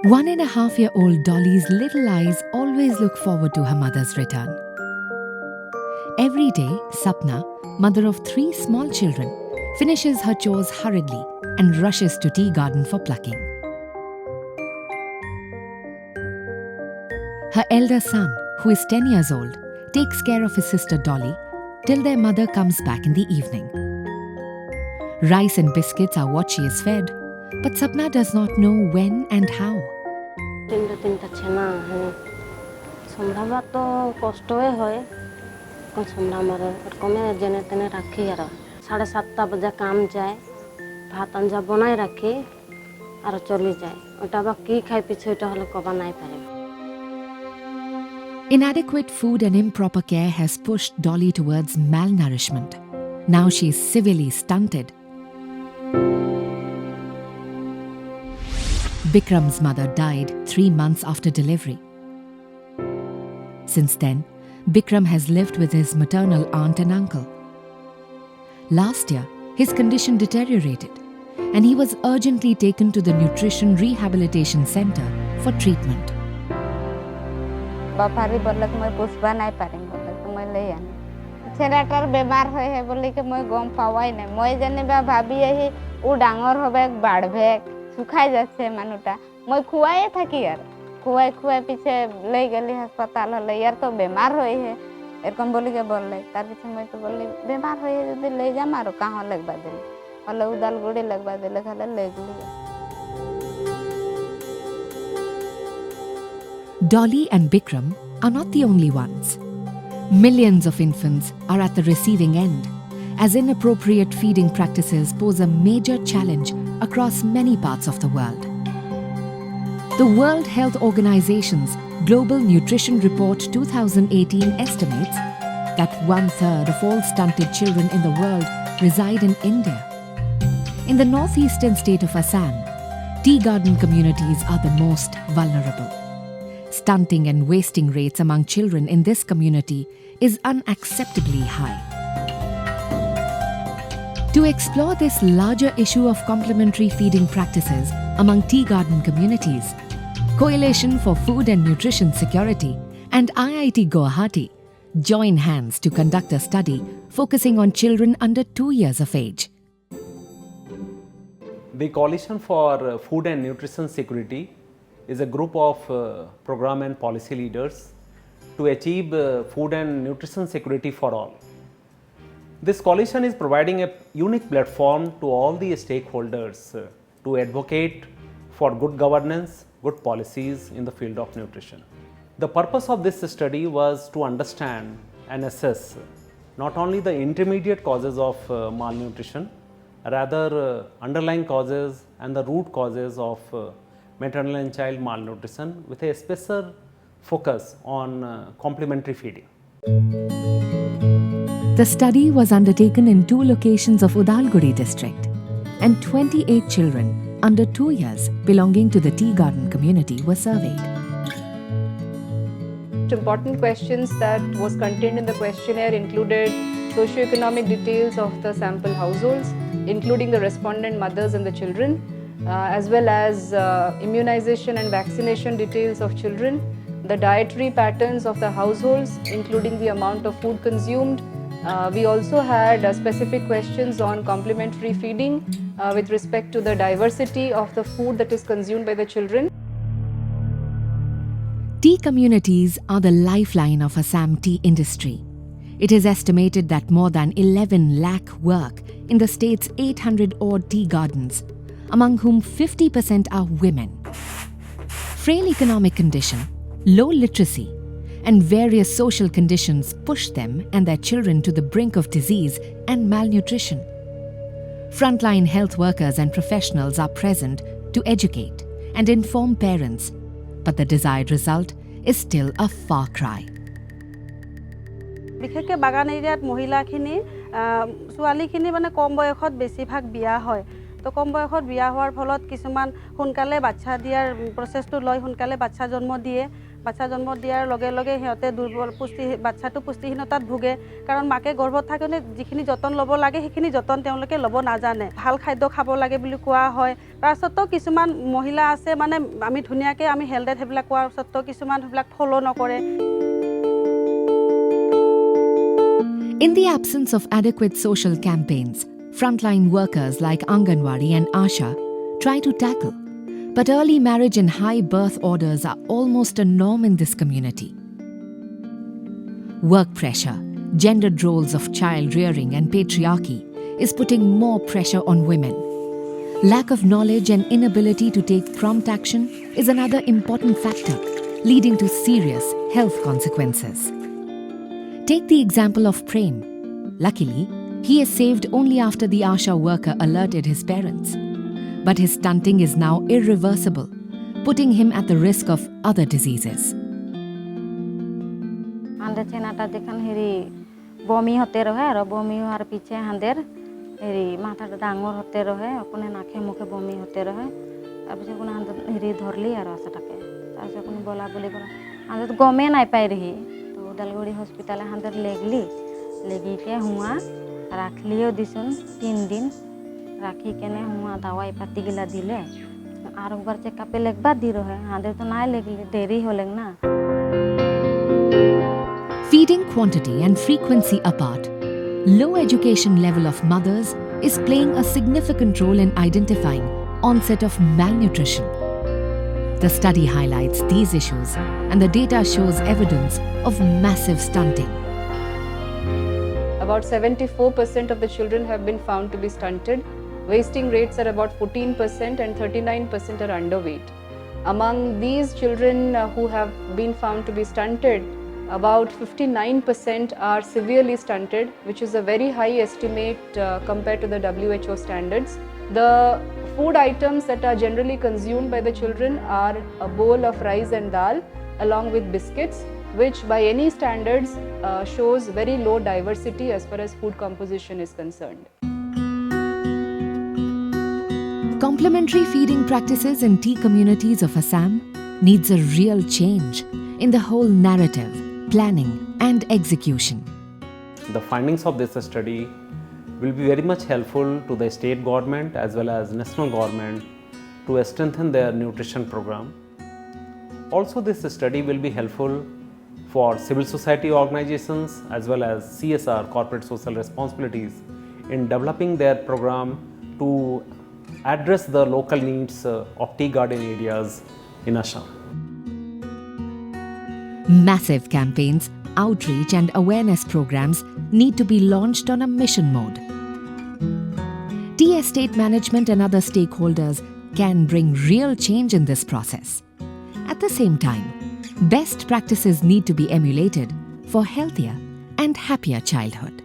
1.5-year-old Dolly's little eyes always look forward to her mother's return. Every day, Sapna, mother of 3 small children, finishes her chores hurriedly and rushes to tea garden for plucking. Her elder son, who is 10 years old, takes care of his sister Dolly till their mother comes back in the evening. Rice and biscuits are what she is fed, but Sapna does not know when and how. Inadequate food and improper care has pushed Dolly towards malnourishment. Now she is severely stunted. Bikram's mother died 3 months after delivery. Since then, Bikram has lived with his maternal aunt and uncle. Last year, his condition deteriorated and he was urgently taken to the Nutrition Rehabilitation Center for treatment. बापारी बोलक मैं पुष्पा नहीं पारिंग बोलक तो मैं ले आने छेराटर बीमार होए है बोले कि मैं गम पावाई नहीं मैं जने बा भाभी यही उ डांगर होबे बाढ़बे सुखाई जाछे मानुटा मैं खुआए था कि यार खुआए पीछे ले गेली अस्पताल हले यार तो बीमार होए है एरकम बोली के बोलले तार पीछे मैं तो बोलली बीमार होए जदी ले जा मारो कहां लगबा देले हले उदालगुड़ी लगबा देले खाले ले गेली. Dolly and Bikram are not the only ones. Millions of infants are at the receiving end, as inappropriate feeding practices pose a major challenge across many parts of the world. The World Health Organization's Global Nutrition Report 2018 estimates that 1/3 of all stunted children in the world reside in India. In the northeastern state of Assam, tea garden communities are the most vulnerable. Stunting and wasting rates among children in this community is unacceptably high. To explore this larger issue of complementary feeding practices among tea garden communities, Coalition for Food and Nutrition Security and IIT Guwahati join hands to conduct a study focusing on children under 2 years of age. The Coalition for Food and Nutrition Security is a group of program and policy leaders to achieve food and nutrition security for all. This coalition is providing a unique platform to all the stakeholders to advocate for good governance, good policies in the field of nutrition. The purpose of this study was to understand and assess not only the intermediate causes of malnutrition, rather underlying causes and the root causes of maternal and child malnutrition with a special focus on complementary feeding. The study was undertaken in 2 locations of Udalguri district, and 28 children under 2 years belonging to the tea garden community were surveyed. Important questions that was contained in the questionnaire included socioeconomic details of the sample households, including the respondent mothers and the children, as well as immunization and vaccination details of children, the dietary patterns of the households, including the amount of food consumed. We also had specific questions on complementary feeding with respect to the diversity of the food that is consumed by the children. Tea communities are the lifeline of Assam tea industry. It is estimated that more than 11 lakh work in the state's 800-odd tea gardens, among whom 50% are women. Frail economic condition, low literacy, and various social conditions push them and their children to the brink of disease and malnutrition. Frontline health workers and professionals are present to educate and inform parents, but the desired result is still a far cry. বিশেষকৈ বাগান এৰিয়াত মহিলাখিনি ছোৱালীখিনি মানে কম বয়সত বেছিভাগ বিয়া হয় তো কম বয়সত বিয়া হোৱাৰ ফলত কিছুমান সোনকালে বাচ্চা দিয়াৰ প্ৰচেছটো লয় সোনকালে বাচ্চা জন্ম দিয়ে বাচ্চা জন্ম দিয়াৰ লগে লগে সিহঁতে দুৰ্বল বাচ্চাটো পুষ্টিহীনতাত ভোগে কাৰণ মাকে গৰ্ভত থাকোঁতে যিখিনি যতন ল'ব লাগে সেইখিনি যতন তেওঁলোকে ল'ব নাজানে ভাল খাদ্য খাব লাগে বুলি কোৱা হয় তাৰপিছতো কিছুমান মহিলা আছে মানে আমি ধুনীয়াকৈ আমি হেল্থ সেইবিলাক কোৱাৰ পিছতো কিছুমান সেইবিলাক ফ'ল' নকৰে In the absence of adequate social campaigns, frontline workers like Anganwadi and Asha try to tackle. But early marriage and high birth orders are almost a norm in this community. Work pressure, gendered roles of child rearing and patriarchy is putting more pressure on women. Lack of knowledge and inability to take prompt action is another important factor, leading to serious health consequences. Take the example of Prem. Luckily, he is saved only after the Asha worker alerted his parents. But his stunting is now irreversible, putting him at the risk of other diseases. हांदे छेनाटा देखन हेरी बमी होते रहे और बमी होर पीछे हांदेर हेरी माथाटा डांगर होते रहे अपने नाके मुखे बमी होते रहे अब से कोन हांदे हेरी धरली और आसाटाके तासे कोन बोला बोली करा हांदे तो गमे नाइ पाइ रही तो दलगुड़ी हॉस्पिटल हांदेर लेगी के हुआ राखलियो दिसुन 3 दिन राखी केने हुआ दवाई पाती गिला दिले और एक बार चेकअप पे लेक बाद दी रहे हांदे तो नाइ लेगली देरी होलेंग ना Feeding quantity and frequency apart, low education level of mothers is playing a significant role in identifying onset of malnutrition. The study highlights these issues and the data shows evidence of massive stunting. About 74% of the children have been found to be stunted. Wasting rates are about 14% and 39% are underweight. Among these children who have been found to be stunted, about 59% are severely stunted, which is a very high estimate compared to the WHO standards. The food items that are generally consumed by the children are a bowl of rice and dal along with biscuits, which by any standards shows very low diversity as far as food composition is concerned. Complementary feeding practices in tea communities of Assam needs a real change in the whole narrative, planning and execution. The findings of this study will be very much helpful to the state government as well as national government to strengthen their nutrition program. Also, this study will be helpful for civil society organizations as well as CSR, corporate social responsibilities, in developing their program to address the local needs of tea garden areas in Assam. Massive campaigns, outreach and awareness programs need to be launched on a mission mode. Tea estate management and other stakeholders can bring real change in this process. At the same time, best practices need to be emulated for healthier and happier childhood.